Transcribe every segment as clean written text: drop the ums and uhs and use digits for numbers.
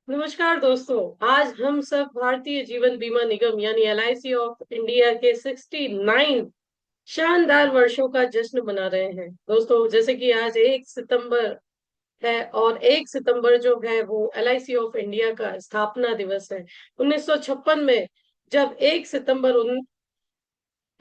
नमस्कार दोस्तों। आज हम सब भारतीय जीवन बीमा निगम यानी एलआईसी ऑफ इंडिया के 69 शानदार वर्षों का जश्न मना रहे हैं। दोस्तों, जैसे कि आज 1 सितंबर है और 1 सितंबर जो है वो एलआईसी ऑफ इंडिया का स्थापना दिवस है। 1956 में जब 1 सितंबर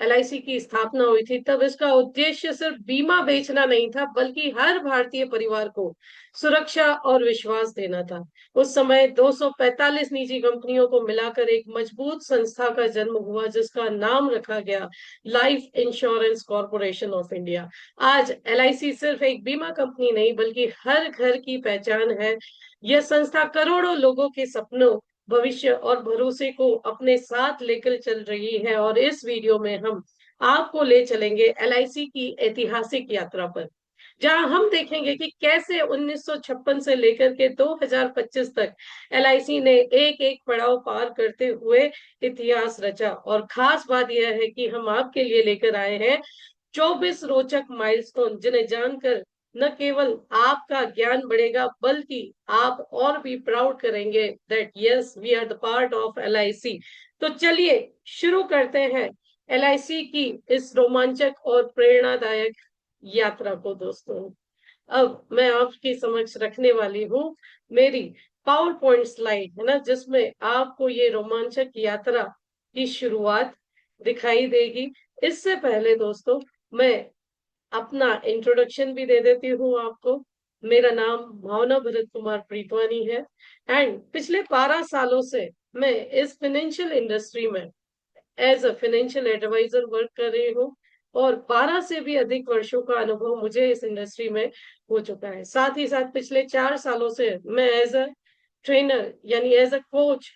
एलआईसी की स्थापना हुई थी, तब इसका उद्देश्य सिर्फ बीमा बेचना नहीं था, बल्कि हर भारतीय परिवार को सुरक्षा और विश्वास देना था। उस समय 245 निजी कंपनियों को मिलाकर एक मजबूत संस्था का जन्म हुआ, जिसका नाम रखा गया life insurance corporation of India. आज एलआईसी सिर्फ एक बीमा कंपनी नहीं, बल्कि हर घर की पहचान है। यह संस्था करोड़ों लोगों के सपनों, भविष्य और भरोसे को अपने साथ लेकर चल रही है। और इस वीडियो में हम आपको ले चलेंगे एलआईसी की ऐतिहासिक यात्रा पर, जहां हम देखेंगे कि कैसे 1956 से लेकर के 2025 तक एलआईसी ने एक एक पड़ाव पार करते हुए इतिहास रचा। और खास बात यह है कि हम आपके लिए लेकर आए हैं 24 रोचक माइलस्टोन, जिन्हें जानकर न केवल आपका ज्ञान बढ़ेगा, बल्कि आप और भी प्राउड करेंगे that yes we are the part of LIC. तो चलिए शुरू करते हैं एलआईसी की इस रोमांचक और प्रेरणादायक यात्रा को। दोस्तों, अब मैं आपके समक्ष रखने वाली हूँ मेरी पावर पॉइंट स्लाइड, है ना, जिसमें आपको ये रोमांचक यात्रा की शुरुआत दिखाई देगी। इससे पहले दोस्तों, मैं अपना इंट्रोडक्शन भी दे देती हूँ आपको। मेरा नाम भावना भरत कुमार प्रीतवानी है एंड पिछले 12 सालों से मैं इस फाइनेंशियल इंडस्ट्री में as a financial advisor work कर रही हूँ। और 12 से भी अधिक वर्षों का अनुभव मुझे इस इंडस्ट्री में हो चुका है। साथ ही साथ पिछले 4 सालों से मैं एज अ ट्रेनर यानी एज अ कोच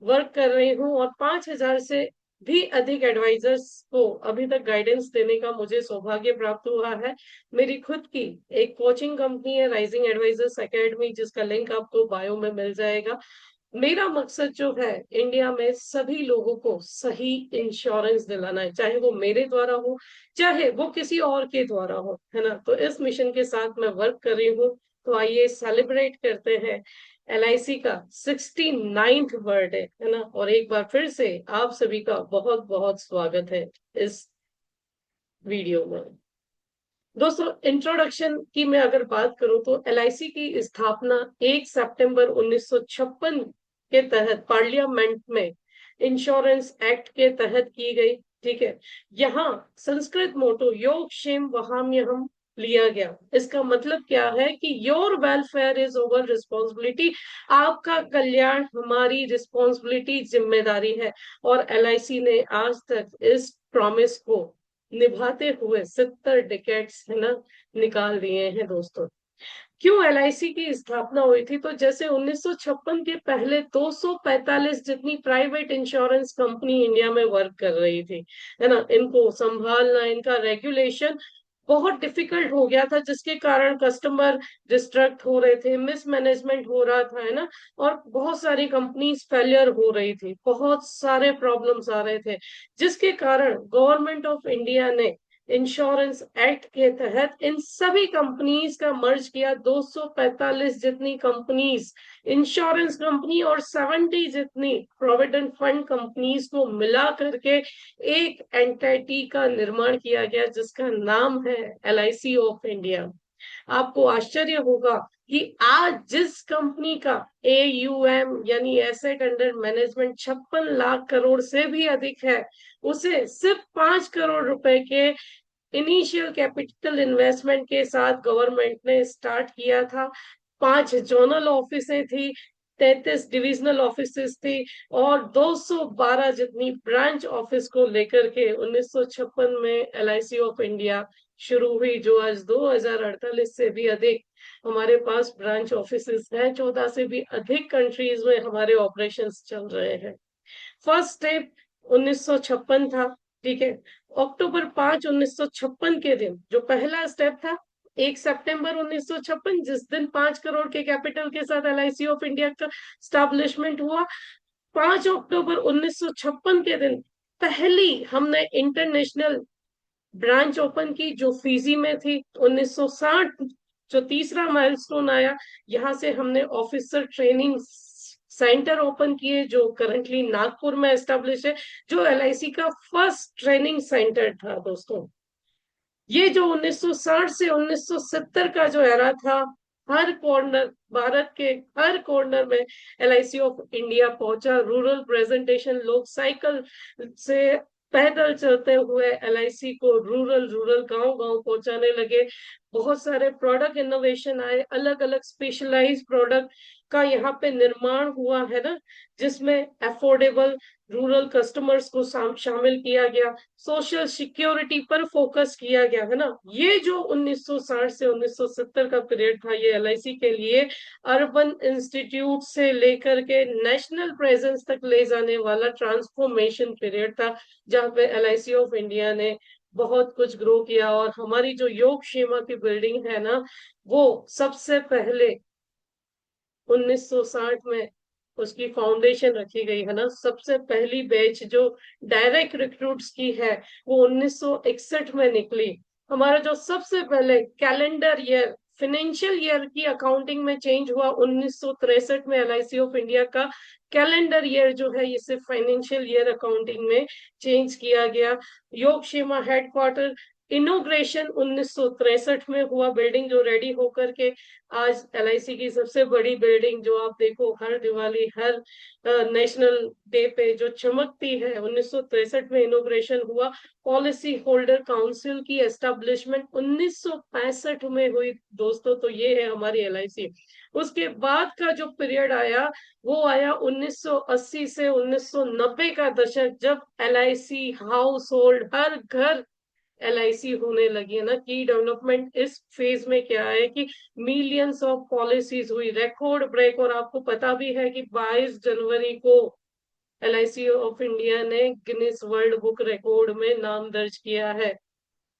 वर्क कर रही हूँ, और 5,000 से भी अधिक एडवाइजर्स को अभी तक गाइडेंस देने का मुझे सौभाग्य प्राप्त हुआ है। मेरी खुद की एक कोचिंग कंपनी है, राइजिंग एडवाइजर्स एकेडमी, जिसका लिंक आपको बायो में मिल जाएगा। मेरा मकसद जो है, इंडिया में सभी लोगों को सही इंश्योरेंस दिलाना है, चाहे वो मेरे द्वारा हो, चाहे वो किसी और के द्वारा हो, है ना। तो इस मिशन के साथ मैं वर्क कर रही हूँ। तो आइए सेलिब्रेट करते हैं एलआईसी का 69th बर्थडे, है ना। और एक बार फिर से आप सभी का बहुत बहुत स्वागत है इस वीडियो में। दोस्तों, इंट्रोडक्शन की मैं अगर बात करूं तो एलआईसी की स्थापना 1 सितंबर 1956 के तहत पार्लियामेंट में इंश्योरेंस एक्ट के तहत की गई। ठीक है। यहाँ संस्कृत मोटो योग क्षेम वहाम्यहम लिया गया। इसका मतलब क्या है कि your welfare is over responsibility, आपका कल्याण हमारी रिस्पॉन्सिबिलिटी, जिम्मेदारी है। और एलआईसी ने आज तक इस प्रॉमिस को निभाते हुए 70 डिकेट्स, है ना, निकाल दिए हैं। दोस्तों, क्यों एलआईसी की स्थापना हुई थी? तो जैसे 1956 के पहले 245 जितनी प्राइवेट इंश्योरेंस कंपनी इंडिया में वर्क कर रही थी, है ना, इनको संभालना, इनका रेगुलेशन बहुत डिफिकल्ट हो गया था, जिसके कारण कस्टमर डिस्ट्रैक्ट हो रहे थे, मिसमैनेजमेंट हो रहा था, है ना। और बहुत सारी कंपनीज फेलियर हो रही थी, बहुत सारे प्रॉब्लम्स आ रहे थे, जिसके कारण गवर्नमेंट ऑफ इंडिया ने इंश्योरेंस एक्ट के तहत इन सभी कंपनीज का मर्ज किया। 245 जितनी कंपनीज इंश्योरेंस कंपनी और 70 जितनी प्रोविडेंट फंड कंपनीज को मिला करके एक एंटिटी का निर्माण किया गया, जिसका नाम है एलआईसी ऑफ इंडिया। आपको आश्चर्य होगा कि आज जिस कंपनी का एयूएम यानी asset under management 56 lakh crore से भी अधिक है, उसे सिर्फ 5 करोड़ रुपए के इनिशियल कैपिटल इन्वेस्टमेंट के साथ गवर्नमेंट ने स्टार्ट किया था। 5 जोनल ऑफिसें थी, 33 डिविजनल ऑफिसेस थी, और 212 जितनी ब्रांच ऑफिस को लेकर के 1956 में एलआईसी ऑफ इंडिया शुरू हुई, जो आज 2048 से भी अधिक हमारे पास ब्रांच ऑफिसेस हैं। 14 से भी अधिक कंट्रीज में हमारे ऑपरेशंस चल रहे हैं। फर्स्ट स्टेप 1956 था। ठीक है। अक्टूबर 5 1956 के दिन जो पहला स्टेप था, 1 सितंबर 1956, जिस दिन 5 करोड़ के कैपिटल के साथ एलआईसी ऑफ इंडिया का स्टैब्लिशमेंट हुआ। 5 अक्टूबर 1956 के दिन पहली हमने इंटरनेशनल ब्रांच ओपन की, जो फिजी में थी। 1960 जो तीसरा माइलस्टोन आया, यहाँ से हमने ऑफिसर ट्रेनिंग सेंटर ओपन किए जो करंटली नागपुर में एस्टेब्लिश है, जो एलआईसी का फर्स्ट ट्रेनिंग सेंटर था दोस्तों। ये जो 1960 से 1970 का जो एरा था, हर कॉर्नर, भारत के हर कॉर्नर में एलआईसी ऑफ इंडिया पहुंचा। रूरल प्रेजेंटेशन, लोग साइकिल से, पैदल चलते हुए एलआईसी को रूरल रूरल गांव गांव पहुंचाने लगे। बहुत सारे प्रोडक्ट इनोवेशन आए, अलग अलग स्पेशलाइज्ड प्रोडक्ट का यहाँ पे निर्माण हुआ है ना, जिसमें अफोर्डेबल रूरल कस्टमर्स को शामिल किया गया। सोशल सिक्योरिटी पर फोकस किया गया है ना। ये जो 1960 से 1970 का पीरियड था, ये एलआईसी के लिए अर्बन इंस्टीट्यूट से लेकर के नेशनल प्रेजेंस तक ले जाने वाला ट्रांसफॉर्मेशन पीरियड था, जहां पे एलआईसी ऑफ इंडिया ने बहुत कुछ ग्रो किया। और हमारी जो योग क्षेमा की बिल्डिंग है ना, वो सबसे पहले 1960 में उसकी फाउंडेशन रखी गई है ना। सबसे पहली बैच जो डायरेक्ट रिक्रूट्स की है, वो 1961 में निकली। हमारा जो सबसे पहले कैलेंडर ईयर, फाइनेंशियल ईयर की अकाउंटिंग में चेंज हुआ 1963 में। एलआईसी ऑफ इंडिया का कैलेंडर ईयर जो है, इसे फाइनेंशियल ईयर अकाउंटिंग में चेंज किया गया। योग क्षेमा हेडक्वार्टर इनोग्रेशन 1963 में हुआ। बिल्डिंग जो रेडी होकर के आज एलआईसी की सबसे बड़ी बिल्डिंग, जो आप देखो हर दिवाली, हर नेशनल डे पे जो चमकती है, 1963 में इनोग्रेशन हुआ। पॉलिसी होल्डर काउंसिल की एस्टेब्लिशमेंट 1965 में हुई दोस्तों। तो ये है हमारी एलआईसी। उसके बाद का जो पीरियड आया, वो आया 1980 से 1990 का दशक, जब एलआईसी हाउस होल्ड, हर घर एलआईसी होने लगी है ना। की डेवलपमेंट इस फेज में क्या है कि मिलियंस ऑफ पॉलिसीज हुई, रिकॉर्ड ब्रेक। और आपको पता भी है कि 22 जनवरी को एलआईसी ऑफ इंडिया ने गिनीज वर्ल्ड बुक रिकॉर्ड में नाम दर्ज किया है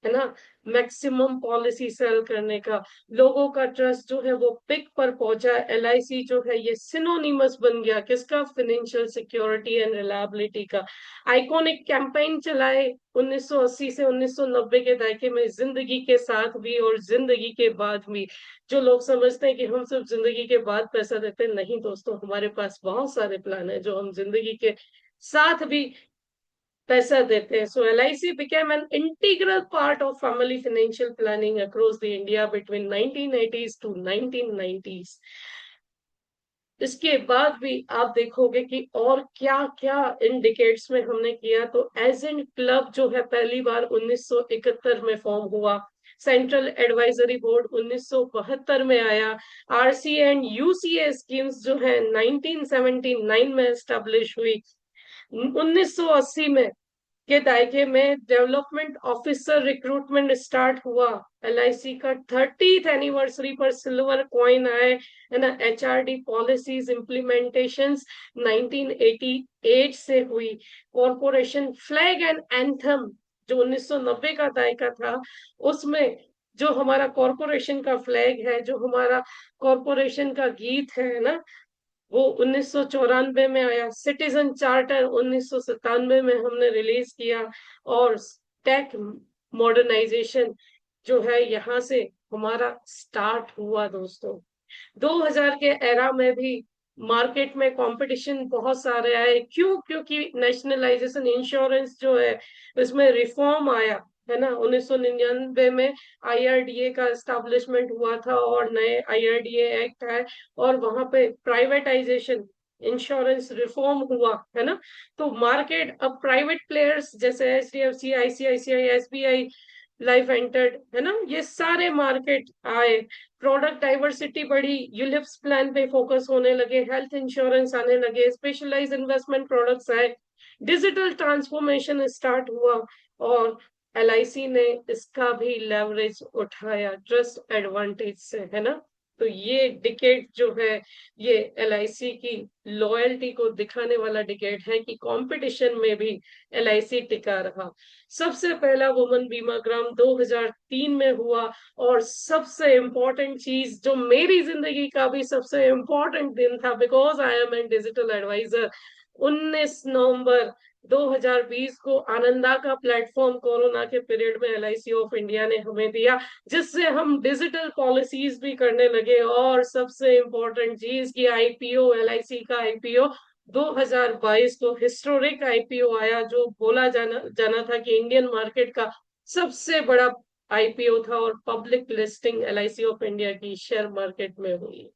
ना। मैक्सिमम पॉलिसी सेल करने का, लोगों का ट्रस्ट जो है वो पिक पर पहुंचा। एलआईसी जो है ये सिनोनिमस बन गया किसका? फाइनेंशियल सिक्योरिटी एंड रिलायबिलिटी का। आइकॉनिक कैंपेन चलाए 1980 से 1990 के दायके में, जिंदगी के साथ भी और जिंदगी के बाद भी। जो लोग समझते हैं कि हम सिर्फ जिंदगी के बाद पैसा देते हैं, नहीं दोस्तों, हमारे पास बहुत सारे प्लान है जो हम जिंदगी के साथ भी पैसा देते हैं। सो LIC became an integral part of family financial planning across the India between 1980s to 1990s। इसके बाद भी आप देखोगे कि और क्या क्या इन डिकेड्स में हमने किया। तो एजेंट क्लब जो है पहली बार 1971 में फॉर्म हुआ। सेंट्रल एडवाइजरी बोर्ड 1972 में आया। आरसी एंड यूसीए स्कीम्स जो है 1979 में एस्टेब्लिश हुई। 1980 में के दायके में डेवलपमेंट ऑफिसर रिक्रूटमेंट स्टार्ट हुआ। एलआईसी का 30th एनिवर्सरी पर सिल्वर कॉइन आए, है ना। एचआरडी पॉलिसीज इम्प्लीमेंटेशन 1988 से हुई। कॉरपोरेशन फ्लैग एंड एंथम जो 1990 का दायका था, उसमें जो हमारा कॉरपोरेशन का फ्लैग है, जो हमारा कॉरपोरेशन का गीत है ना, वो 1994 में आया। सिटीजन चार्टर 1997 में हमने रिलीज किया। और टेक मॉडर्नाइजेशन जो है यहाँ से हमारा स्टार्ट हुआ दोस्तों। 2000 के एरा में भी मार्केट में कंपटीशन बहुत सारे आए। क्यों? क्योंकि नेशनलाइजेशन, इंश्योरेंस जो है इसमें रिफॉर्म आया, है ना। 1999 में आईआरडीए का एस्टेब्लिशमेंट हुआ था और नए आईआरडीए एक्ट है, और वहां पे प्राइवेटाइजेशन, इंश्योरेंस रिफॉर्म हुआ, है ना। तो मार्केट अब प्राइवेट प्लेयर्स जैसे HDFC, ICICI, SBI, life entered, है ना, ये सारे मार्केट आए। प्रोडक्ट डाइवर्सिटी बढ़ी, यूलिप्स प्लान पे फोकस होने लगे, हेल्थ इंश्योरेंस आने लगे, स्पेशलाइज्ड इन्वेस्टमेंट प्रोडक्ट्स आए, डिजिटल ट्रांसफॉर्मेशन स्टार्ट हुआ। और एलआईसी ने इसका भी लेवरेज उठाया ट्रस्ट एडवांटेज से, है ना। तो ये डिकेड जो है, ये एलआईसी की लॉयल्टी को दिखाने वाला डिकेड है कि कंपटीशन में भी एलआईसी टिका रहा। सबसे पहला वुमन बीमा ग्राम 2003 में हुआ। और सबसे इम्पोर्टेंट चीज जो मेरी जिंदगी का भी सबसे इम्पोर्टेंट दिन था, because I am an digital advisor, 19 नवंबर 2020 को आनंदा का प्लेटफॉर्म कोरोना के पीरियड में एलआईसी ऑफ इंडिया ने हमें दिया, जिससे हम डिजिटल पॉलिसीज भी करने लगे। और सबसे इम्पोर्टेंट चीज की आईपीओ, एलआईसी का आईपीओ 2022 को हिस्टोरिक आईपीओ आया, जो बोला जाना जाना था कि इंडियन मार्केट का सबसे बड़ा आईपीओ था, और public listing LIC of India की शेयर मार्केट में हुई।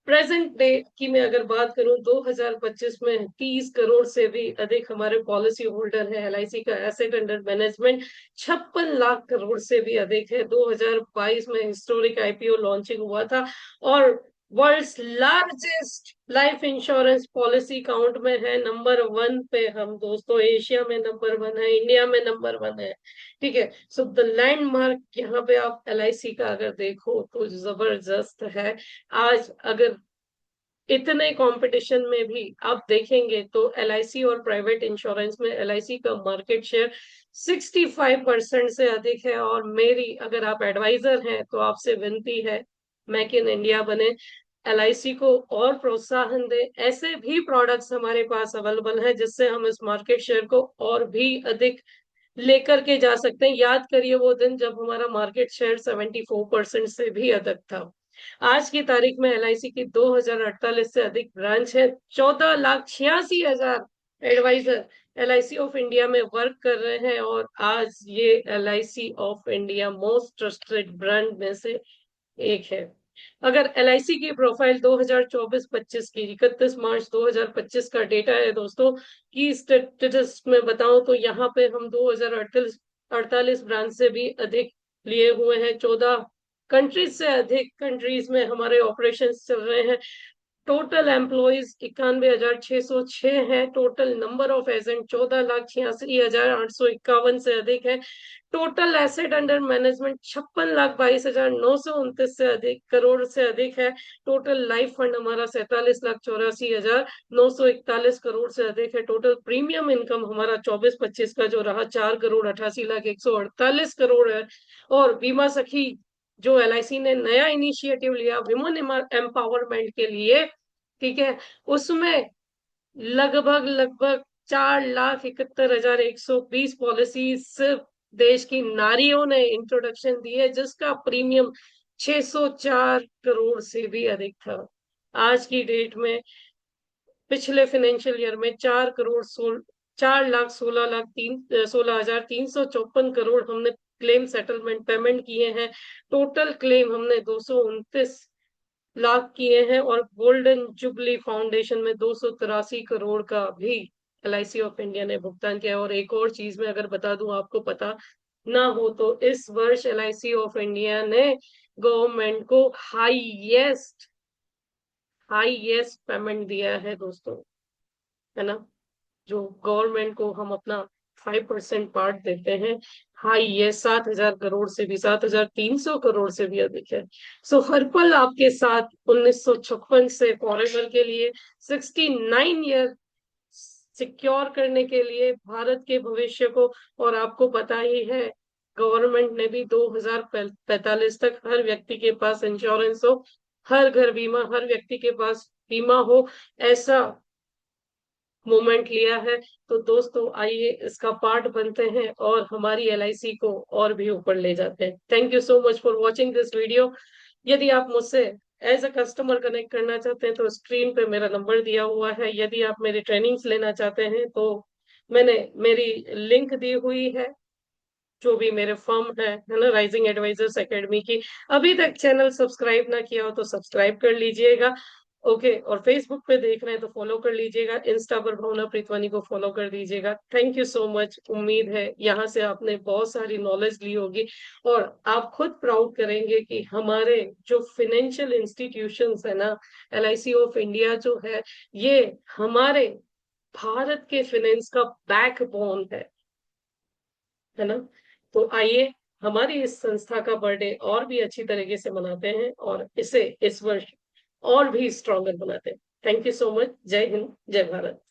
प्रेजेंट डे की मैं अगर बात करूं, 2025 में 30 करोड़ से भी अधिक हमारे पॉलिसी होल्डर है। एलआईसी का asset under management 56 lakh crore से भी अधिक है। 2022 में हिस्टोरिक आईपीओ लॉन्चिंग हुआ था, और world's largest life insurance policy count में है नंबर 1 पे हम दोस्तों। एशिया में नंबर 1 है, इंडिया में नंबर 1 है। ठीक है, सो द लैंडमार्क यहाँ पे आप एलआईसी का अगर देखो तो जबरदस्त है। आज अगर इतने कंपटीशन में भी आप देखेंगे तो एलआईसी और प्राइवेट इंश्योरेंस में एलआईसी का मार्केट शेयर 65% से अधिक है। और मेरी अगर आप एडवाइजर हैं तो आपसे विनती है, मेक इन इंडिया बने, एलआईसी को और प्रोत्साहन दे। ऐसे भी प्रोडक्ट्स हमारे पास अवेलेबल हैं जिससे हम इस मार्केट शेयर को और भी अधिक लेकर के जा सकते हैं। याद करिए वो दिन जब हमारा मार्केट शेयर 74% से भी अधिक था। आज की तारीख में एलआईसी की 2048 से अधिक ब्रांच है। 14,86,000 एडवाइजर एलआईसी ऑफ इंडिया में वर्क कर रहे हैं, और आज ये LIC of India most trusted brand में से एक है। अगर एलआईसी की प्रोफाइल 2024-25 की 31 मार्च 2025 का डेटा है दोस्तों, की स्टेटस में बताऊं तो यहाँ पे हम 2048 ब्रांच से भी अधिक लिए हुए हैं। 14 कंट्रीज से अधिक कंट्रीज में हमारे ऑपरेशन चल रहे हैं। टोटल एम्प्लॉयज 91,606 है। टोटल नंबर ऑफ एजेंट 14,86,851 से अधिक है। टोटल एसेट अंडर मैनेजमेंट 56,22,929 से अधिक करोड़ से अधिक है। टोटल लाइफ फंड हमारा 47,84,941 करोड़ से अधिक है। टोटल प्रीमियम इनकम हमारा 24-25 का जो रहा 4,88,148 करोड़ है। और बीमा सखी जो एलआईसी ने नया इनिशिएटिव लिया विमेन एम्पावरमेंट के लिए, ठीक है, उसमें लगभग लगभग 4,71,120 पॉलिसी सिर्फ देश की नारियों ने इंट्रोडक्शन दी है, जिसका प्रीमियम 604 करोड़ से भी अधिक था। आज की डेट में पिछले फाइनेंशियल ईयर में 4,16,16,354 हमने क्लेम सेटलमेंट पेमेंट किए हैं। टोटल क्लेम हमने 229 लाख किए हैं, और गोल्डन जुबली फाउंडेशन में 283 करोड़ का भी एलआईसी ऑफ इंडिया ने भुगतान किया। और एक और चीज मैं अगर बता दूं, आपको पता ना हो तो, इस वर्ष एलआईसी ऑफ इंडिया ने गवर्नमेंट को हाईएस्ट पेमेंट दिया है दोस्तों, है ना। जो गवर्नमेंट को हम अपना 5% पार्ट देते हैं, हाई ये 7,000 करोड़ से भी, 7,300 करोड़ से भी अधिक है। सो हर पल आपके साथ 1956 से फॉरएवर के लिए, 69 ईयर सिक्योर करने के लिए भारत के भविष्य को। और आपको पता ही है, गवर्नमेंट ने भी 2045 तक हर व्यक्ति के पास इंश्योरेंस हो, हर घर बीमा, हर व्यक्ति के पास बीमा हो, ऐसा मोमेंट लिया है। तो दोस्तों आइए इसका पार्ट बनते हैं और हमारी एलआईसी को और भी ऊपर ले जाते हैं। Thank you so much for watching this video. यदि आप मुझसे एज अ कस्टमर कनेक्ट करना चाहते हैं तो स्क्रीन पे मेरा नंबर दिया हुआ है। यदि आप मेरी ट्रेनिंग्स लेना चाहते हैं तो मैंने मेरी लिंक दी हुई है, जो भी मेरे फर्म है ना, राइजिंग एडवाइजर्स एकेडमी की। अभी तक चैनल सब्सक्राइब ना किया हो तो सब्सक्राइब कर लीजिएगा। ओके, और फेसबुक पे देख रहे हैं तो फॉलो कर लीजिएगा। इंस्टा पर भावना प्रीतवानी को फॉलो कर दीजिएगा। Thank you so much. उम्मीद है यहाँ से आपने बहुत सारी नॉलेज ली होगी, और आप खुद प्राउड करेंगे कि हमारे जो फाइनेंशियल इंस्टीट्यूशंस है ना, एलआईसी ऑफ इंडिया जो ये हमारे भारत के फाइनेंस का बैकबोन है ना। तो आइए हमारी इस संस्था का बर्थडे और भी अच्छी तरीके से मनाते हैं, और इसे इस वर्ष और भी स्ट्रॉन्गर बनाते हैं। Thank you so much. जय हिंद, जय भारत।